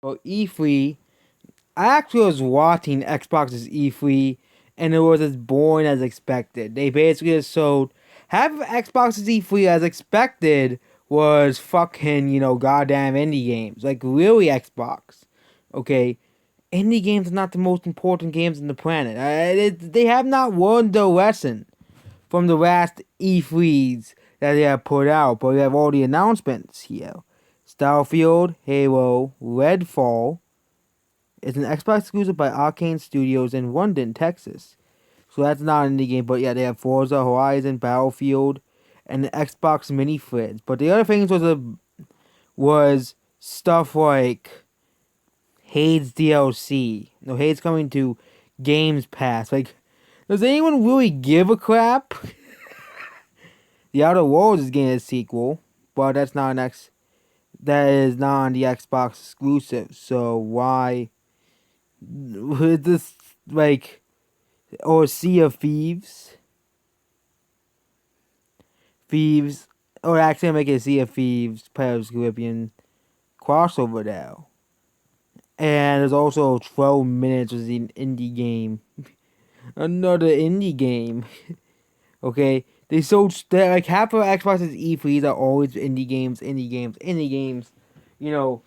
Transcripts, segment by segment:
Well, E3, I actually was watching Xbox's E3, and it was as boring as expected. They basically just showed half of Xbox's E3 as expected was fucking, goddamn indie games. Like, really, Xbox. Okay? Indie games are not the most important games on the planet. They have not learned the lesson from the last E3s that they have put out, but we have all the announcements here. Starfield, Halo, Redfall is an Xbox exclusive by Arcane Studios in London, Texas. So that's not an indie game, but yeah, they have Forza Horizon, Battlefield, and the Xbox Mini Fridge. But the other things was stuff like Hades DLC. No, Hades coming to Games Pass. Like, does anyone really give a crap? The Outer Worlds is getting a sequel, but that's not an X. That is not on the Xbox exclusive. So why would this like or Sea of Thieves, or actually make a Sea of Thieves Pirates of the Caribbean crossover now. And there's also 12 minutes was an indie game. Another indie game. Okay, they sold like half of Xbox's E3s are always indie games, indie games, indie games. You know,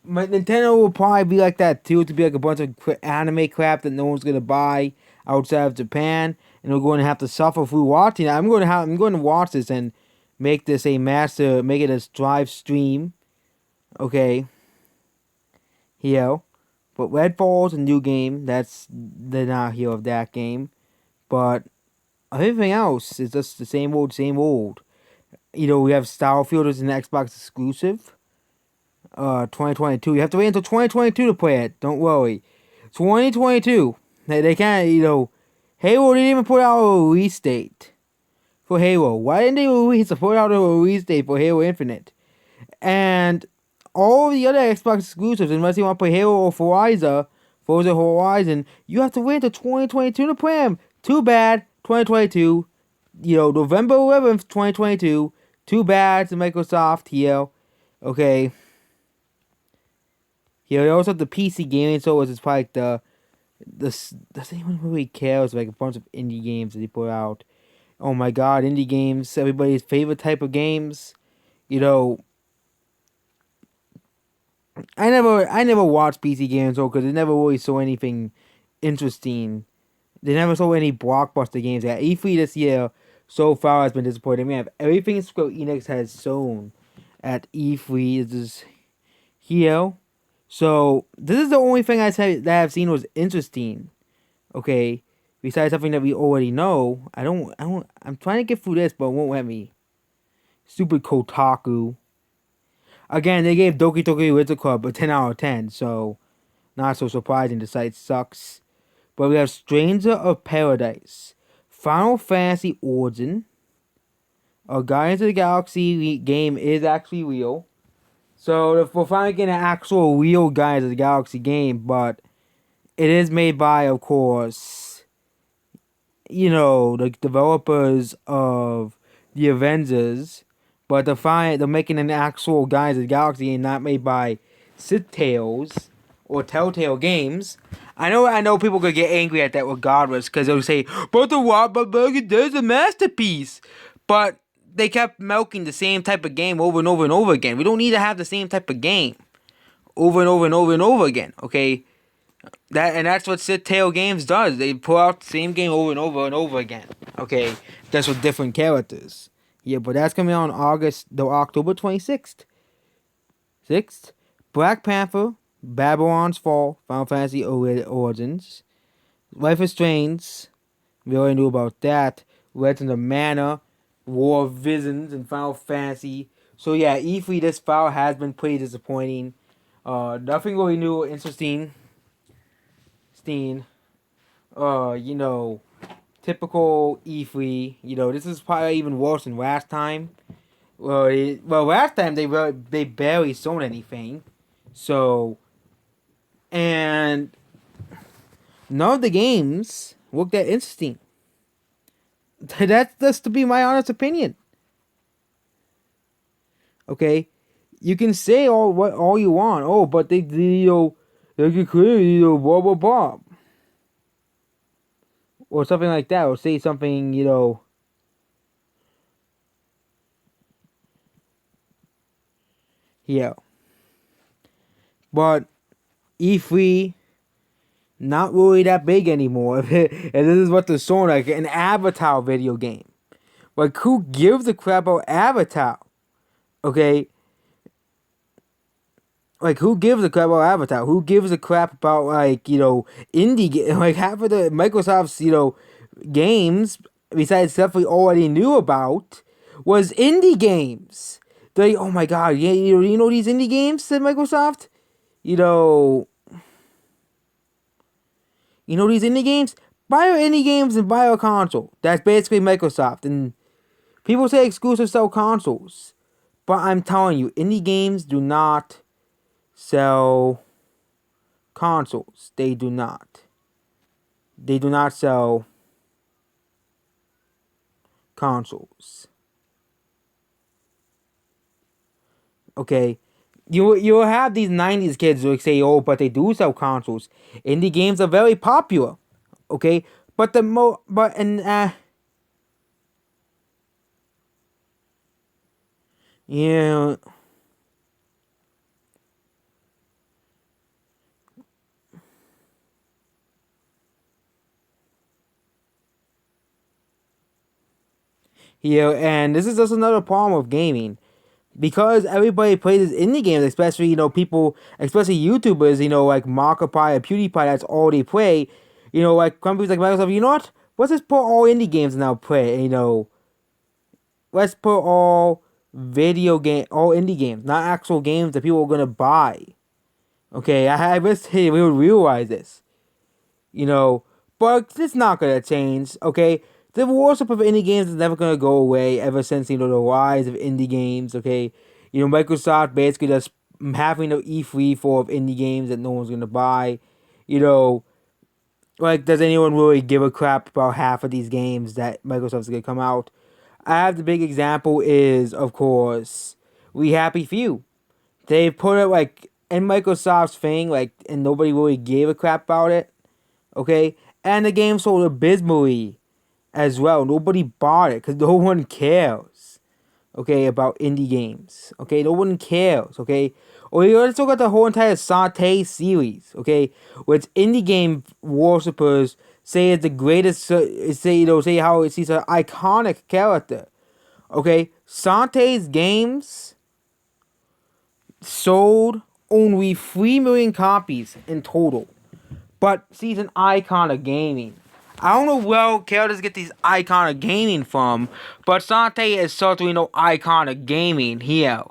Nintendo will probably be like that too, to be like a bunch of anime crap that no one's gonna buy outside of Japan, and we're going to have to suffer through watching it. I'm going to watch this and make this a master, make it a live stream. Okay, here, but Redfall's a new game. That's the not here of that game, but everything else is just the same old, same old. We have Starfield as an Xbox exclusive. 2022. You have to wait until 2022 to play it. Don't worry. 2022. They can't, Halo didn't even put out a release date for Halo. Why didn't they put out a release date for Halo Infinite? And all the other Xbox exclusives, unless you want to play Halo or Forza Horizon, you have to wait until 2022 to play them. Too bad. 2022. November 11th, 2022. Too bad to Microsoft here. Okay. Yeah, they also have the PC gaming, so it's probably like does anyone really care? It's like a bunch of indie games that they put out. Oh my god, indie games, everybody's favorite type of games. You know, I never watched PC games though, because they never really saw anything interesting. They never saw any blockbuster games. At E3 this year so far has been disappointing. We have everything Square Enix has shown at E3 is just here. So this is the only thing I said that I've seen was interesting. Okay, besides something that we already know. I'm trying to get through this, but it won't let me. Stupid Kotaku. Again, they gave Doki Doki Literature Club a 10 out of 10, so not so surprising. The site sucks. But we have Stranger of Paradise, Final Fantasy Origin. A Guardians of the Galaxy game is actually real. So we're finally getting an actual real Guardians of the Galaxy game, but it is made by, of course, the developers of the Avengers, but they're making an actual Guardians of the Galaxy game not made by Sid Tales or Telltale Games. I know people could get angry at that regardless, because they'll say, but there's a masterpiece. But they kept milking the same type of game over and over and over again. We don't need to have the same type of game over and over and over and over again, okay? That's what Sit Tail Games does. They pull out the same game over and over and over again. Okay, that's with different characters. Yeah, but that's coming out on October 26th. 6th, Black Panther, Babylon's Fall, Final Fantasy Origins, Life is Strange. We already knew about that. Legend of Mana, War of Visions, and Final Fantasy. So yeah, E3 this far has been pretty disappointing. Nothing really new or interesting. Steen. You know, typical E3. This is probably even worse than last time. Last time they barely sold anything. So, and none of the games looked that interesting. That's just to be my honest opinion. Okay, You can say all you want. Oh, but they can create blah blah blah or something like that, or say something yeah. But E3 not really that big anymore. And this is what they're showing, like an Avatar video game. Like who gives a crap about Avatar? Okay, like who gives a crap about Avatar? Who gives a crap about like half of the Microsoft's games besides stuff we already knew about was indie games. They oh my god, yeah, you know these indie games said Microsoft? You know you know these indie games? Buy your indie games and buy your console. That's basically Microsoft. And people say exclusives sell consoles. But I'm telling you, indie games do not sell consoles. They do not. They do not sell consoles. Okay? You have these 90s kids who say, oh, but they do sell consoles. Indie games are very popular. Okay? But yeah, yeah, and this is just another problem of gaming. Because everybody plays indie games, especially people, especially YouTubers, like Markiplier and PewDiePie. That's all they play. Like companies like Microsoft. You know what? Let's just put all indie games now play. Let's put all indie games, not actual games that people are gonna buy. Okay, I wish we would realize this. You know, but it's not gonna change. Okay, the worship of indie games is never gonna go away ever since the rise of indie games. Okay, Microsoft basically just having an E3 full of indie games that no one's gonna buy. You know, like does anyone really give a crap about half of these games that Microsoft's gonna come out? I have the big example is of course We Happy Few. They put it like in Microsoft's thing, like, and nobody really gave a crap about it. Okay, and the game sold abysmally as well. Nobody bought it because no one cares. Okay, about indie games. Okay, no one cares. Okay, or let's look at the whole entire Saute series. Okay, which indie game worshippers say is the greatest. Say how he's an iconic character. Okay, Sante's games sold only 3 million copies in total. But she's an icon of gaming. I don't know where characters get these icon of gaming from, but Sante is certainly no icon of gaming here.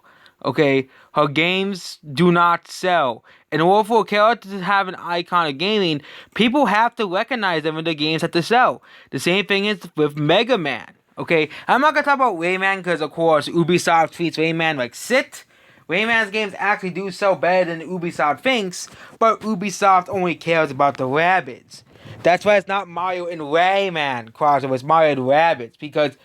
Okay, her games do not sell. In order for a character to have an icon of gaming, people have to recognize them in the games that they sell. The same thing is with Mega Man. Okay, I'm not gonna talk about Rayman because of course Ubisoft treats Rayman like shit. Rayman's games actually do sell better than Ubisoft thinks, but Ubisoft only cares about the rabbits. That's why it's not Mario and Rayman crossover, it's Mario and Rabbids, because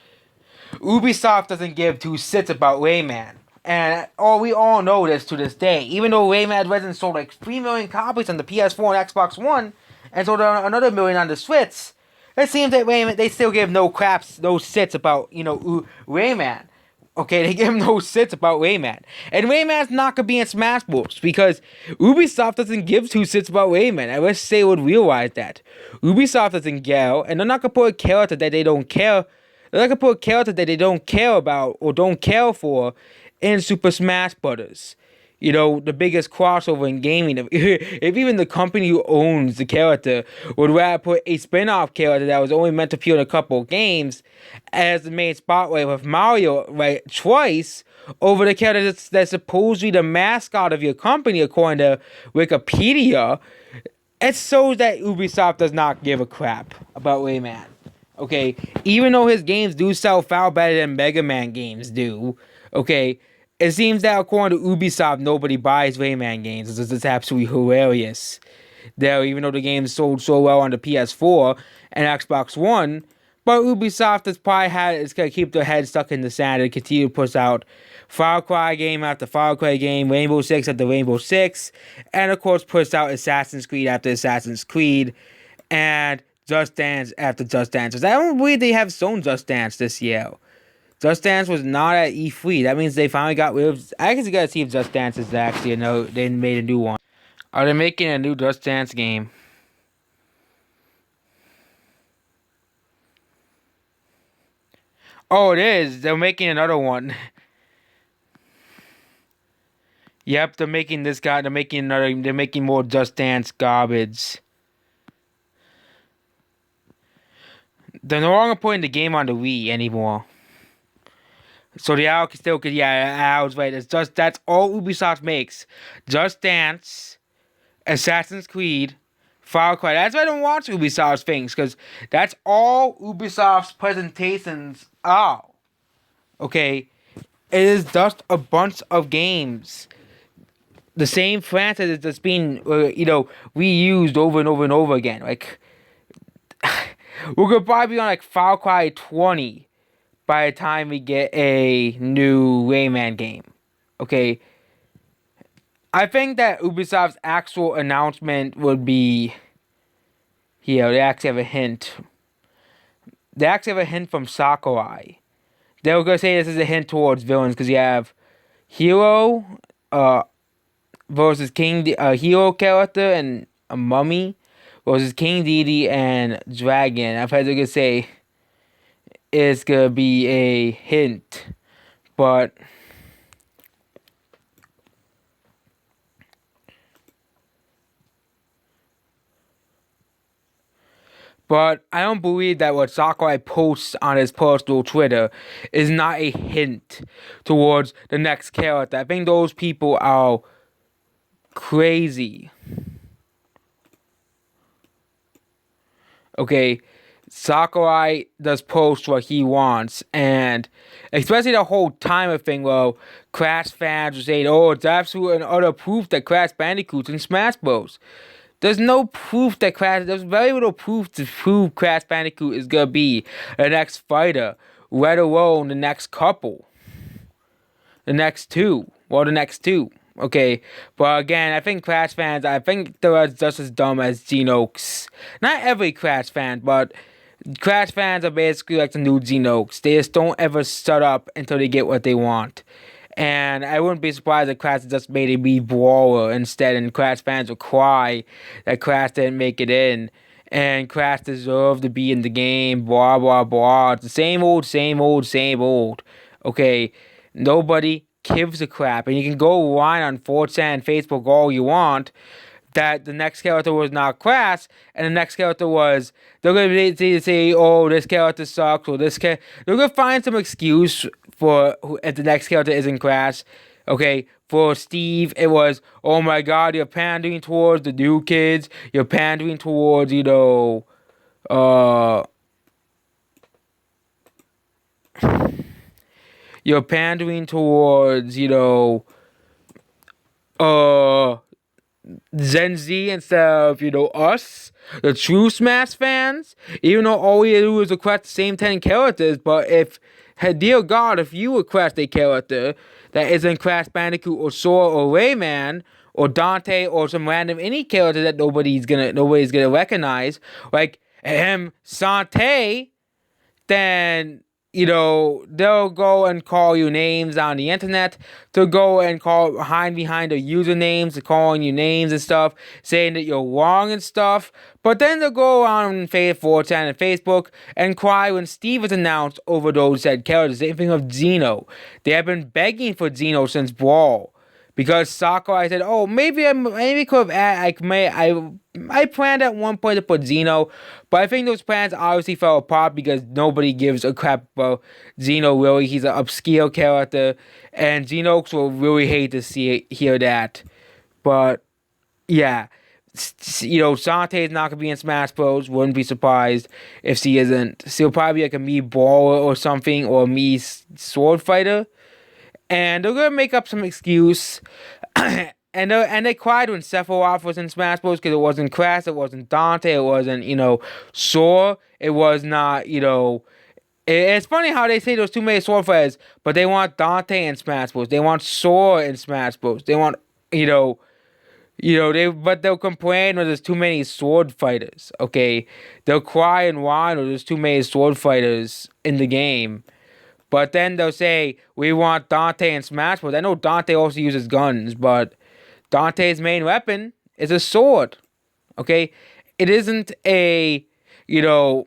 Ubisoft doesn't give two shits about Rayman. And we all know this to this day. Even though Rayman Legends sold like 3 million copies on the PS4 and Xbox One, and sold another million on the Switch, it seems that Rayman, they still give no craps, no shits about, Rayman. Okay, they give him no shits about Rayman. And Rayman's not gonna be in Smash Bros. Because Ubisoft doesn't give two shits about Rayman. I wish they would realize that. Ubisoft doesn't care, and they're not gonna put a character that they don't care. They're not gonna put a character that they don't care about or don't care for in Super Smash Brothers. The biggest crossover in gaming. If even the company who owns the character would rather put a spin-off character that was only meant to appear in a couple of games as the main spotlight with Mario, right, twice, over the character that's supposedly the mascot of your company, according to Wikipedia, it shows that Ubisoft does not give a crap about Rayman. Okay, even though his games do sell far better than Mega Man games do, okay, it seems that according to Ubisoft, nobody buys Rayman games. It's absolutely hilarious. That even though the game sold so well on the PS4 and Xbox One, But Ubisoft has probably is gonna keep their head stuck in the sand and continue to push out Far Cry game after Far Cry game, Rainbow Six after Rainbow Six, and of course push out Assassin's Creed after Assassin's Creed, and Just Dance after Just Dance. I don't believe they have shown Just Dance this year. Just Dance was not at E3. That means they finally got rid of. I guess you gotta see if Just Dance is actually they made a new one. Are they making a new Just Dance game? Oh, it is. They're making another one. Yep, they're making this guy. They're making another. They're making more Just Dance garbage. They're no longer putting the game on the Wii anymore. So the Al still could. Yeah, I was right. It's just that's all Ubisoft makes. Just Dance, Assassin's Creed, Far Cry. That's why I don't watch Ubisoft's things, because that's all Ubisoft's presentations are. Okay, it is just a bunch of games. The same franchise that's been, reused over and over and over again. Like, we're gonna probably be on like Far Cry 20 by the time we get a new Rayman game. Okay, I think that Ubisoft's actual announcement would be here. They actually have a hint. They actually have a hint from Sakurai. They were gonna say this is a hint towards villains because you have Hero, versus Hero character and a mummy versus King Dedede and Dragon. I've heard they're gonna say it's gonna be a hint, but I don't believe that what Sakurai posts on his personal Twitter is not a hint towards the next character. I think those people are crazy. Okay, Sakurai does post what he wants, and especially the whole timer thing where Crash fans are saying, oh, it's absolute and utter proof that Crash Bandicoot's in Smash Bros. There's no proof that there's very little proof to prove Crash Bandicoot is gonna be the next fighter, let alone the next couple. The next two. Okay, but again, I think Crash fans, I think they're just as dumb as Genox. Not every Crash fan, but Crash fans are basically like the new Genox. They just don't ever shut up until they get what they want. And I wouldn't be surprised if Crash just made a Wii brawler instead, and Crash fans would cry that Crash didn't make it in. And Crash deserved to be in the game, blah, blah, blah. It's the same old. Okay, nobody gives a crap. And you can go whine on 4chan and Facebook all you want that the next character was not Crash, and the next character was, they're going to say, oh, this character sucks, or they're going to find some excuse for if the next character isn't Crash. Okay, for Steve, it was, oh my god, you're pandering towards the new kids, you're pandering towards, you're pandering towards, Gen Z instead of, us, the true Smash fans, even though all we do is request the same 10 characters, but if, dear God, if you request a character that isn't Crash Bandicoot or Sora or Rayman, or Dante, or some random any character that nobody's gonna recognize, like, Sante, then they'll go and call you names on the internet. They'll go and call behind the usernames, calling you names and stuff, saying that you're wrong and stuff. But then they'll go on 4chan and Facebook and cry when Steve is announced over those said characters. Same thing of Xeno. They have been begging for Xeno since Brawl. Because Sakurai said, oh, maybe could have I planned at one point to put Xeno, but I think those plans obviously fell apart because nobody gives a crap about Xeno, really. He's an obscure character, and Xenox will really hate to hear that. But, yeah. Sante is not going to be in Smash Bros. Wouldn't be surprised if she isn't. She'll probably be like a Mii Brawler or something, or a Mii Sword Fighter. And they're going to make up some excuse. And they cried when Sephiroth was in Smash Bros. Because it wasn't Crash, it wasn't Dante, it wasn't Sora, it was not It's funny how they say those two made sword fighters, but they want Dante in Smash Bros. They want Sora in Smash Bros. They want they'll complain when there's too many sword fighters. Okay, they'll cry and whine when there's too many sword fighters in the game. But then they'll say we want Dante in Smash Bros. I know Dante also uses guns, but Dante's main weapon is a sword. Okay, it isn't a he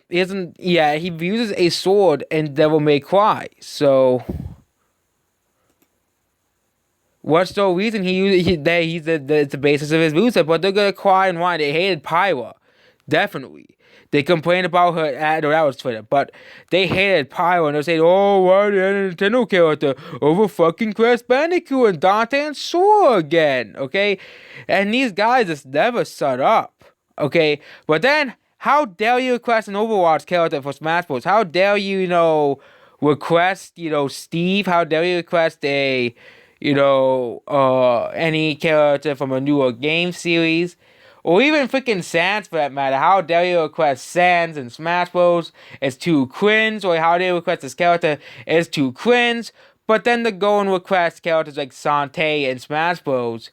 isn't yeah he uses a sword in Devil May Cry. So what's the reason he's it's the basis of his moveset? But they're gonna cry and whine. They hated Pyra, definitely. They complained about her. No, that was Twitter, but they hated Pyra and they said, "Oh, why did a Nintendo character over fucking Crash Bandicoot and Dante and Sora again?" Okay, and these guys just never shut up. Okay, but then how dare you request an Overwatch character for Smash Bros? How dare you, request, Steve? How dare you request any character from a newer game series? Or even freaking Sans for that matter. How dare you request Sans in Smash Bros? It's too cringe. Or how dare you request this character? It's too cringe. But then to go and request characters like Sante in Smash Bros,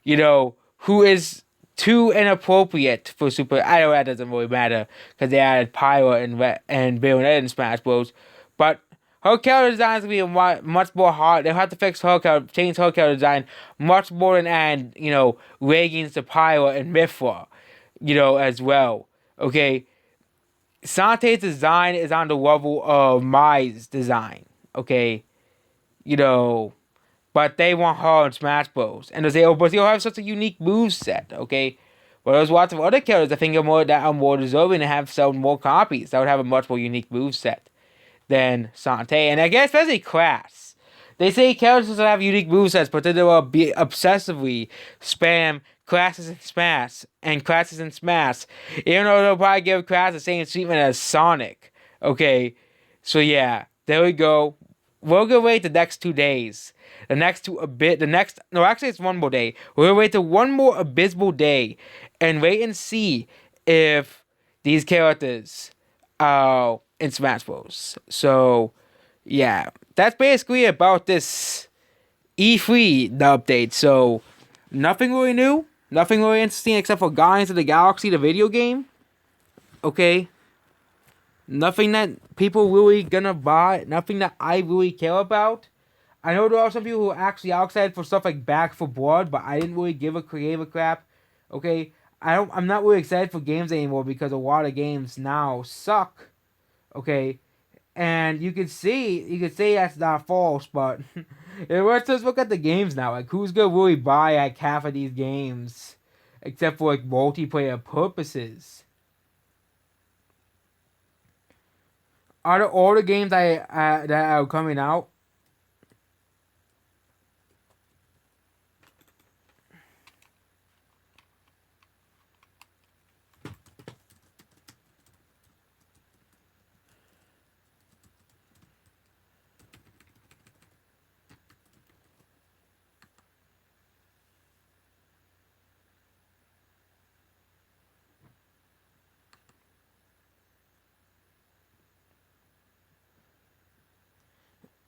who is too inappropriate for Super. I know that doesn't really matter because they added Pyra and Bayonetta in Smash Bros. But her character design is going to be much more hard. They'll have to change her character design much more than add, leggings to Pyra and Mithra, as well. Okay? Sante's design is on the level of Mai's design. Okay? You know, but they want her in Smash Bros. And they say, oh, but you'll have such a unique move set, okay? But there's lots of other characters I think that are more deserving to have sold more copies that would have a much more unique move set than Sante. And I guess especially Crash. They say characters that have unique movesets, but then they will be obsessively spam Crashes and Smash and Crashes and Smash. Even though they'll probably give Crash the same treatment as Sonic. Okay. So yeah, there we go. We're gonna wait the next 2 days. Actually it's one more day. We're gonna wait till one more abysmal day and wait and see if these characters are in Smash Bros. So, yeah, that's basically about this E3 update. So, nothing really new, nothing really interesting except for Guardians of the Galaxy, the video game. Okay, nothing that people really gonna buy, nothing that I really care about. I know there are some people who are actually excited for stuff like Back for Blood, but I didn't really give a crap. Okay, I'm not really excited for games anymore because a lot of games now suck. Okay, and you could say that's not false, but let's just look at the games now. Like, who's gonna really buy like half of these games, except for like multiplayer purposes? Out of all the games that are coming out,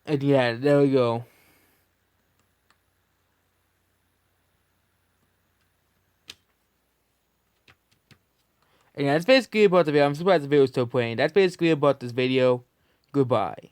and yeah, there we go. And yeah, that's basically about the video. I'm surprised the video is still playing. That's basically about this video. Goodbye.